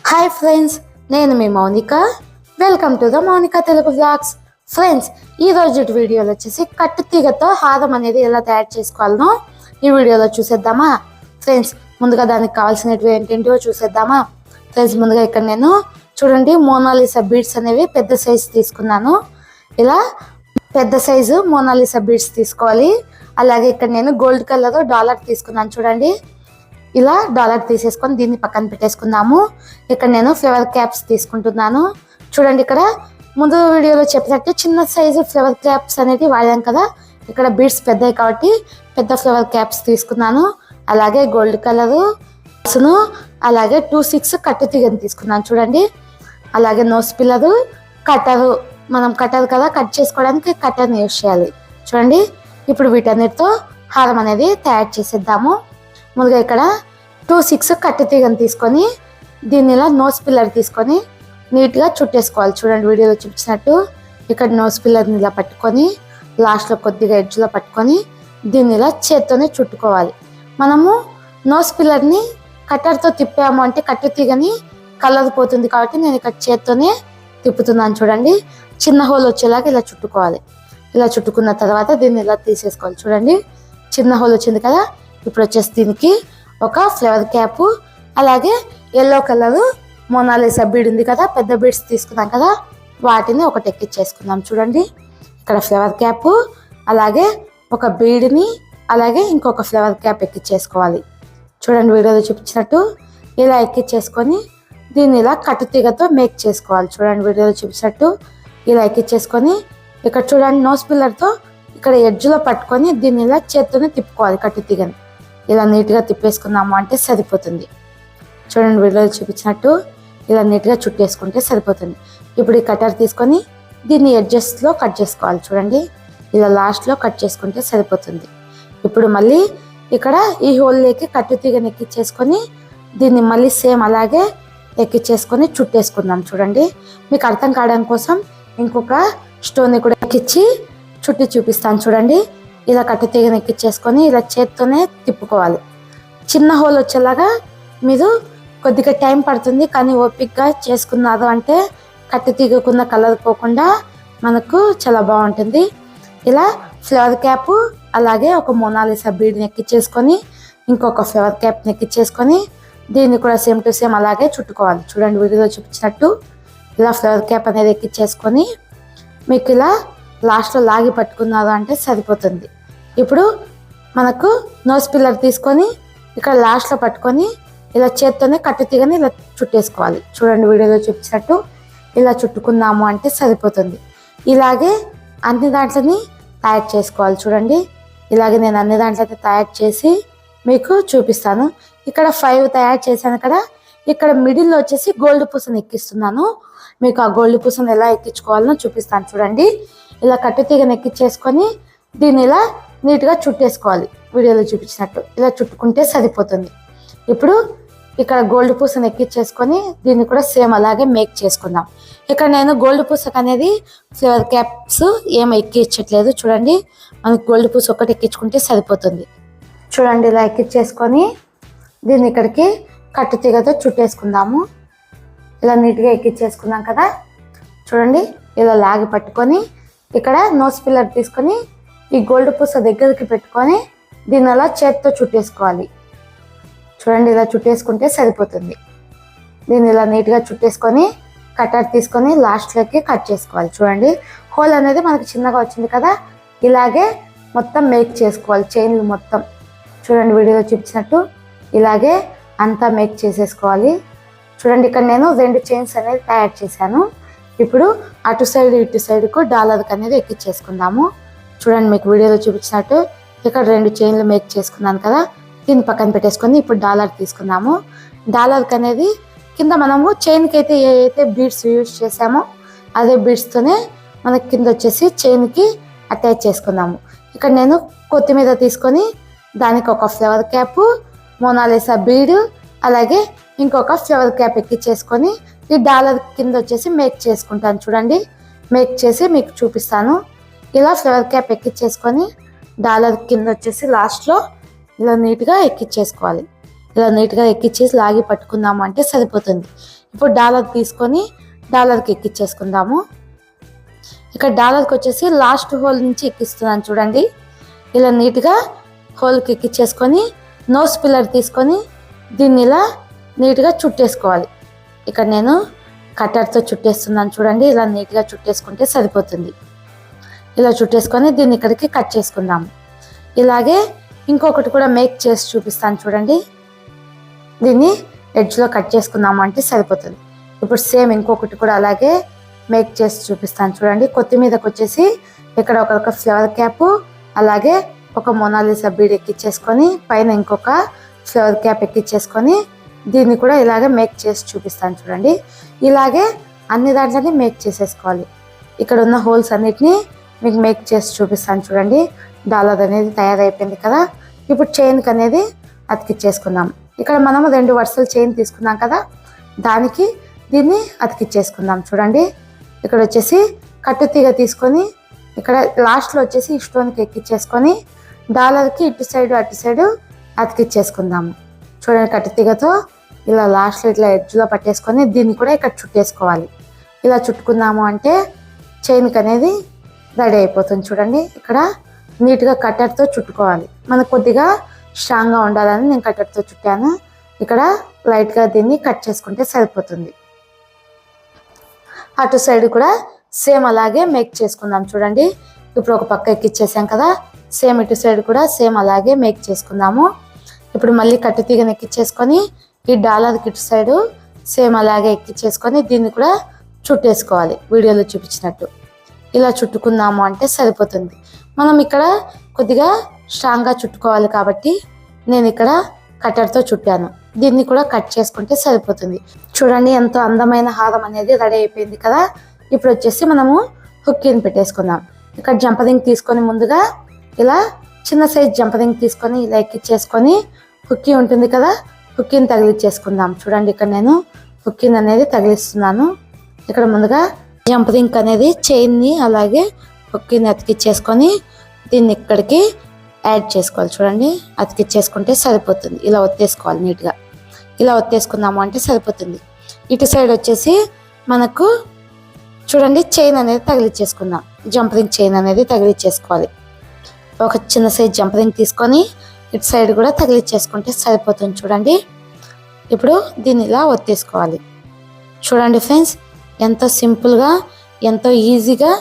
Hi friends, నేను మీ Mounika. Welcome to the Mounika Telugu vlogs. Friends, ఈ రోజు వీడియోలో వచ్చేసి కట్టు తీగతో హారం అనేది ఎలా తయారు చేసుకోవాలనో ఈ వీడియోలో చూసేద్దామా. ఫ్రెండ్స్, ముందుగా దానికి కావాల్సినవి ఏంటేంటో చూసేద్దామా. ఫ్రెండ్స్, ముందుగా ఇక్కడ నేను చూడండి మోనాలిసా బీడ్స్ అనేవి పెద్ద సైజు తీసుకున్నాను. ఇలా పెద్ద సైజు మోనాలిసా బీడ్స్ తీసుకోవాలి. అలాగే ఇక్కడ నేను గోల్డ్ కలర్ డాలర్ తీసుకున్నాను. చూడండి, ఇలా డాలర్ తీసేసుకొని దీన్ని పక్కన పెట్టేసుకుందాము. ఇక్కడ నేను ఫ్లవర్ క్యాప్స్ తీసుకుంటున్నాను. చూడండి, ఇక్కడ ముందు వీడియోలో చెప్పినట్టు చిన్న సైజు ఫ్లవర్ క్యాప్స్ అనేది వాడాం కదా. ఇక్కడ బీడ్స్ పెద్దవి కాబట్టి పెద్ద ఫ్లవర్ క్యాప్స్ తీసుకున్నాను. అలాగే గోల్డ్ కలరు, అలాగే 2-6 కట్టు తీగని తీసుకున్నాను. చూడండి, అలాగే నోస్ పిల్లరు, కట్టరు. మనం కట్టర్ కదా, కట్ చేసుకోవడానికి కట్టర్ని యూజ్ చేయాలి. చూడండి, ఇప్పుడు వీటన్నిటితో హారం అనేది తయారు చేసేద్దాము. ముందుగా ఇక్కడ 2-6 కట్టు తీగని తీసుకొని దీన్ని ఇలా నోస్ పిల్లర్ తీసుకొని నీట్గా చుట్టేసుకోవాలి. చూడండి, వీడియోలో చూపించినట్టు ఇక్కడ నోస్ పిల్లర్ని ఇలా పట్టుకొని లాస్ట్లో కొద్దిగా ఎడ్జ్లో పట్టుకొని దీన్ని ఇలా చేత్తోనే చుట్టుకోవాలి. మనము నోస్ పిల్లర్ని కట్టర్తో తిప్పాము అంటే కట్టు తీగని కలర్ పోతుంది కాబట్టి నేను ఇక్కడ చేత్తోనే తిప్పుతున్నాను. చూడండి, చిన్న హోల్ వచ్చేలాగా ఇలా చుట్టుకోవాలి. ఇలా చుట్టుకున్న తర్వాత దీన్ని ఇలా తీసేసుకోవాలి. చూడండి, చిన్న హోల్ వచ్చింది కదా. ఇప్పుడు వచ్చేసి దీనికి ఒక ఫ్లవర్ క్యాప్, అలాగే ఎల్లో కలర్ మోనాలిసా బీడ్ ఉంది కదా, పెద్ద బీడ్స్ తీసుకున్నాం కదా, వాటిని ఒకటి ఎక్కించేసుకుందాం. చూడండి, ఇక్కడ ఫ్లవర్ క్యాప్, అలాగే ఒక బీడ్ని, అలాగే ఇంకొక ఫ్లవర్ క్యాప్ ఎక్కించేసుకోవాలి. చూడండి, వీడియోలో చూపించినట్టు ఇలా ఎక్కించేసుకొని దీన్ని ఇలా కట్టు తీగతో మేక్ చేసుకోవాలి. చూడండి, వీడియోలో చూపించినట్టు ఇలా ఎక్కించేసుకొని ఇక్కడ చూడండి నోస్ పిల్లర్తో ఇక్కడ ఎడ్జ్లో పట్టుకొని దీన్ని ఇలా చేత్తోనే తిప్పుకోవాలి. కట్టు తీగని ఇలా నీట్గా తిప్పేసుకున్నాము అంటే సరిపోతుంది. చూడండి, వీడియోలో చూపించినట్టు ఇలా నీట్గా చుట్టేసుకుంటే సరిపోతుంది. ఇప్పుడు ఈ కట్టర్ తీసుకొని దీన్ని ఎడ్జస్ట్లో కట్ చేసుకోవాలి. చూడండి, ఇలా లాస్ట్లో కట్ చేసుకుంటే సరిపోతుంది. ఇప్పుడు మళ్ళీ ఇక్కడ ఈ హోల్లోకి కట్టు తీగని ఎక్కించేసుకొని దీన్ని మళ్ళీ సేమ్ అలాగే ఎక్కించేసుకొని చుట్టేసుకుందాం. చూడండి, మీకు అర్థం కావడం కోసం ఇంకొక స్టోన్ని కూడా ఎక్కించి చుట్టి చూపిస్తాను. చూడండి, ఇలా కట్టు తీగని ఎక్కించేసుకొని ఇలా చేత్తోనే తిప్పుకోవాలి. చిన్న హోల్ వచ్చేలాగా మీరు కొద్దిగా టైం పడుతుంది, కానీ ఓపిక్గా చేసుకున్నారు అంటే కట్టు తీగకున్న కలర్ పోకుండా మనకు చాలా బాగుంటుంది. ఇలా ఫ్లవర్ క్యాప్, అలాగే ఒక మోనాలిసా బీడ్ని ఎక్కించేసుకొని ఇంకొక ఫ్లవర్ క్యాప్ని ఎక్కించేసుకొని దీన్ని కూడా సేమ్ టు సేమ్ అలాగే చుట్టుకోవాలి. చూడండి, వీడియోలో చూపించినట్టు ఇలా ఫ్లవర్ క్యాప్ అనేది ఎక్కించేసుకొని మీకు ఇలా లాస్ట్లో లాగి పట్టుకున్నారు అంటే సరిపోతుంది. ఇప్పుడు మనకు నోస్ పిల్లర్ తీసుకొని ఇక్కడ లాస్ట్లో పట్టుకొని ఇలా చేత్తోనే కట్టు తీగని ఇలా చుట్టేసుకోవాలి. చూడండి, వీడియోలో చూపించినట్టు ఇలా చుట్టుకున్నాము అంటే సరిపోతుంది. ఇలాగే అన్ని దాంట్లోని తయారు చేసుకోవాలి. చూడండి, ఇలాగే నేను అన్ని దాంట్లో తయారు చేసి మీకు చూపిస్తాను. ఇక్కడ 5 తయారు చేశాను కదా. ఇక్కడ మిడిల్లో వచ్చేసి గోల్డ్ పూసను ఎక్కిస్తున్నాను. మీకు ఆ గోల్డ్ పూసను ఎలా ఎక్కించుకోవాలో చూపిస్తాను. చూడండి, ఇలా కట్టు తీగని ఎక్కించేసుకొని దీన్ని ఇలా నీట్గా చుట్టేసుకోవాలి. వీడియోలో చూపించినట్టు ఇలా చుట్టుకుంటే సరిపోతుంది. ఇప్పుడు ఇక్కడ గోల్డ్ పూసను ఎక్కించేసుకొని దీన్ని కూడా సేమ్ అలాగే మేక్ చేసుకుందాం. ఇక్కడ నేను గోల్డ్ పూసకు అనేది ఫ్లవర్ క్యాప్స్ ఏం ఎక్కించట్లేదు. చూడండి, మనకి గోల్డ్ పూస ఒకటి ఎక్కించుకుంటే సరిపోతుంది. చూడండి, ఇలా ఎక్కించేసుకొని దీన్ని ఇక్కడికి కట్టు తీగతో చుట్టేసుకుందాము. ఇలా నీట్గా ఎక్కించేసుకున్నాం కదా. చూడండి, ఇలా లాగి పట్టుకొని ఇక్కడ నోస్ పిల్లర్ తీసుకొని ఈ గోల్డ్ పూస దగ్గరికి పెట్టుకొని దీన్ని అలా చేతితో చుట్టేసుకోవాలి. చూడండి, ఇలా చుట్టేసుకుంటే సరిపోతుంది. దీన్ని ఇలా నీట్గా చుట్టేసుకొని కట్టర్ తీసుకొని లాస్ట్లోకి కట్ చేసుకోవాలి. చూడండి, హోల్ అనేది మనకి చిన్నగా వచ్చింది కదా. ఇలాగే మొత్తం మేక్ చేసుకోవాలి చైన్లు మొత్తం. చూడండి, వీడియోలో చూపించినట్టు ఇలాగే అంతా మేక్ చేసేసుకోవాలి. చూడండి, ఇక్కడ నేను 2 చైన్స్ అనేది తయారు చేశాను. ఇప్పుడు అటు సైడ్ ఇటు సైడ్కు డాలర్కి అనేది ఎక్కించేసుకుందాము. చూడండి, మీకు వీడియోలో చూపించినట్టు ఇక్కడ 2 చైన్లు మేక్ చేసుకున్నాను కదా. దీన్ని పక్కన పెట్టేసుకొని ఇప్పుడు డాలర్ తీసుకుందాము. డాలర్కి అనేది కింద మనము చైన్కి అయితే ఏదైతే బీడ్స్ యూజ్ చేసామో అదే బీడ్స్తోనే మనకి కింద వచ్చేసి చైన్కి అటాచ్ చేసుకుందాము. ఇక్కడ నేను కొత్తిమీర తీసుకొని దానికి ఒక ఫ్లవర్ క్యాప్, మోనాలిసా బీడ్, అలాగే ఇంకొక ఫ్లవర్ క్యాప్ ఎక్కించేసుకొని ఈ డాలర్ కింద వచ్చేసి మేక్ చేసుకుంటాను. చూడండి, మేక్ చేసి మీకు చూపిస్తాను. ఇలా ఫ్లవర్ క్యాప్ ఎక్కించేసుకొని డాలర్ కింద వచ్చేసి లాస్ట్లో ఇలా నీట్గా ఎక్కించేసుకోవాలి. ఇలా నీట్గా ఎక్కించేసి లాగి పట్టుకుందాము అంటే సరిపోతుంది. ఇప్పుడు డాలర్ తీసుకొని డాలర్కి ఎక్కించేసుకుందాము. ఇక్కడ డాలర్కి వచ్చేసి లాస్ట్ హోల్ నుంచి ఎక్కిస్తున్నాను చూడండి. ఇలా నీట్గా హోల్కి ఎక్కించేసుకొని నోస్ పిల్లర్ తీసుకొని దీన్ని ఇలా నీట్గా చుట్టేసుకోవాలి. ఇక్కడ నేను కట్టర్తో చుట్టేస్తున్నాను చూడండి. ఇలా నీట్గా చుట్టేసుకుంటే సరిపోతుంది. ఇలా చుట్టేసుకొని దీన్ని ఇక్కడికి కట్ చేసుకుందాము. ఇలాగే ఇంకొకటి కూడా మేక్ చేసి చూపిస్తాను చూడండి. దీన్ని ఎడ్జ్లో కట్ చేసుకుందాము అంటే సరిపోతుంది. ఇప్పుడు సేమ్ ఇంకొకటి కూడా అలాగే మేక్ చేసి చూపిస్తాను చూడండి. కొత్తిమీదకి వచ్చేసి ఇక్కడ ఒక ఫ్లవర్ క్యాప్, అలాగే ఒక మొనాలిసా బీడ్ ఎక్కించేసుకొని పైన ఇంకొక ఫ్లవర్ క్యాప్ ఎక్కించేసుకొని దీన్ని కూడా ఇలాగే మేక్ చేసి చూపిస్తాను చూడండి. ఇలాగే అన్ని దాంట్లోనే మేక్ చేసేసుకోవాలి. ఇక్కడ ఉన్న హోల్స్ అన్నిటినీ మీకు మేక్ చేసి చూపిస్తాను చూడండి. డాలర్ అనేది తయారైపోయింది కదా. ఇప్పుడు చైన్కి అనేది అతికిచ్చేసుకుందాం. ఇక్కడ మనము 2 వరుసలు చైన్ తీసుకున్నాం కదా, దానికి దీన్ని అతికిచ్చేసుకుందాం చూడండి. ఇక్కడ వచ్చేసి కట్టుతీగ తీసుకొని ఇక్కడ లాస్ట్లో వచ్చేసి ఈ స్టోన్కి ఎక్కిచ్చేసుకొని డాలర్కి ఇటు సైడు అటు సైడు అతికిచ్చేసుకుందాము చూడండి. కట్టుతీగతో ఇలా లాస్ట్లో ఇట్లా ఎడ్జ్లో పట్టేసుకొని దీన్ని కూడా ఇక్కడ చుట్టేసుకోవాలి. ఇలా చుట్టుకున్నాము అంటే చైన్కి అనేది రెడీ అయిపోతుంది చూడండి. ఇక్కడ నీట్గా కట్టర్తో చుట్టుకోవాలి. మనకు కొద్దిగా స్ట్రాంగ్గా ఉండాలని నేను కట్టర్తో చుట్టాను. ఇక్కడ లైట్గా దీన్ని కట్ చేసుకుంటే సరిపోతుంది. అటు సైడ్ కూడా సేమ్ అలాగే మేక్ చేసుకుందాం చూడండి. ఇప్పుడు ఒక పక్క ఎక్కిచ్చేసాం కదా, సేమ్ ఇటు సైడ్ కూడా సేమ్ అలాగే మేక్ చేసుకుందాము. ఇప్పుడు మళ్ళీ కట్టుతీగను ఎక్కిచ్చేసుకొని ఈ డాలర్కి ఇటు సైడు సేమ్ అలాగే ఎక్కిచ్చేసుకొని దీన్ని కూడా చుట్టేసుకోవాలి వీడియోలో చూపించినట్టు. ఇలా చుట్టుకుందాము అంటే సరిపోతుంది. మనం ఇక్కడ కొద్దిగా స్ట్రాంగ్గా చుట్టుకోవాలి కాబట్టి నేను ఇక్కడ కట్టర్తో చుట్టాను. దీన్ని కూడా కట్ చేసుకుంటే సరిపోతుంది. చూడండి ఎంతో అందమైన హారం అనేది రెడీ అయిపోయింది కదా. ఇప్పుడు వచ్చేసి మనము హుక్కిని పెట్టేసుకుందాం. ఇక్కడ జంపరింగ్ తీసుకొని ముందుగా ఇలా చిన్న సైజ్ జంపరింగ్ తీసుకొని ఇలా ఎక్కిచ్చేసుకొని హుక్కీ ఉంటుంది కదా, హుక్కీని తగిలిచ్చేసుకుందాం. చూడండి ఇక్కడ నేను హుక్కీని అనేది తగిలిస్తున్నాను. ఇక్కడ ముందుగా జంపరింగ్ అనేది చైన్ని అలాగే హుక్కీని అతికిచ్చేసుకొని దీన్ని ఇక్కడికి యాడ్ చేసుకోవాలి. చూడండి అతికిచ్చేసుకుంటే సరిపోతుంది. ఇలా ఒత్తేసుకోవాలి నీట్గా. ఇలా ఒత్తేసుకుందాము అంటే సరిపోతుంది. ఇటు సైడ్ వచ్చేసి మనకు చూడండి చైన్ అనేది తగిలిచ్చేసుకుందాం. జంపరింగ్ చైన్ అనేది తగిలిచ్చేసుకోవాలి. ఒక చిన్న సైజ్ జంపరింగ్ తీసుకొని ఇటు సైడ్ కూడా తగిలిచ్చేసుకుంటే సరిపోతుంది. చూడండి ఇప్పుడు దీన్ని ఇలా ఒత్తేసుకోవాలి. చూడండి ఫ్రెండ్స్, ఎంతో సింపుల్గా ఎంతో ఈజీగా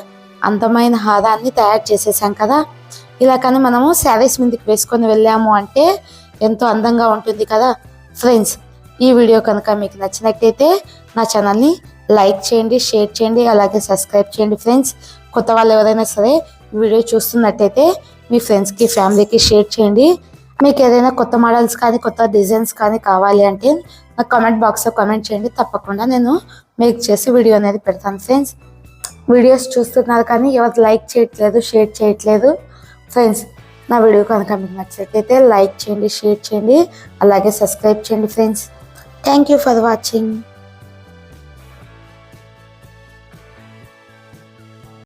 అందమైన హారాన్ని తయారు చేసేసాం కదా. ఇలా కానీ మనము శారీస్ మీదకి వేసుకొని వెళ్ళాము అంటే ఎంతో అందంగా ఉంటుంది కదా. ఫ్రెండ్స్, ఈ వీడియో కనుక మీకు నచ్చినట్టయితే నా ఛానల్ని లైక్ చేయండి, షేర్ చేయండి, అలాగే సబ్స్క్రైబ్ చేయండి. ఫ్రెండ్స్, కొత్త వాళ్ళు ఎవరైనా సరే వీడియో చూస్తున్నట్టయితే మీ ఫ్రెండ్స్కి ఫ్యామిలీకి షేర్ చేయండి. మీకు ఏదైనా కొత్త మోడల్స్ కానీ కొత్త డిజైన్స్ కానీ కావాలి అంటే నాకు కామెంట్ బాక్స్లో కామెంట్ చేయండి. తప్పకుండా నేను మేక్ చేసి వీడియో అనేది పెడతాను. ఫ్రెండ్స్, వీడియోస్ చూస్తున్నారు కానీ ఎవరు లైక్ చేయట్లేదు, షేర్ చేయట్లేదు. ఫ్రెండ్స్, నా వీడియో కనుక మీకు నచ్చినట్లయితే లైక్ చేయండి, షేర్ చేయండి, అలాగే సబ్స్క్రైబ్ చేయండి. Friends, thank you for watching.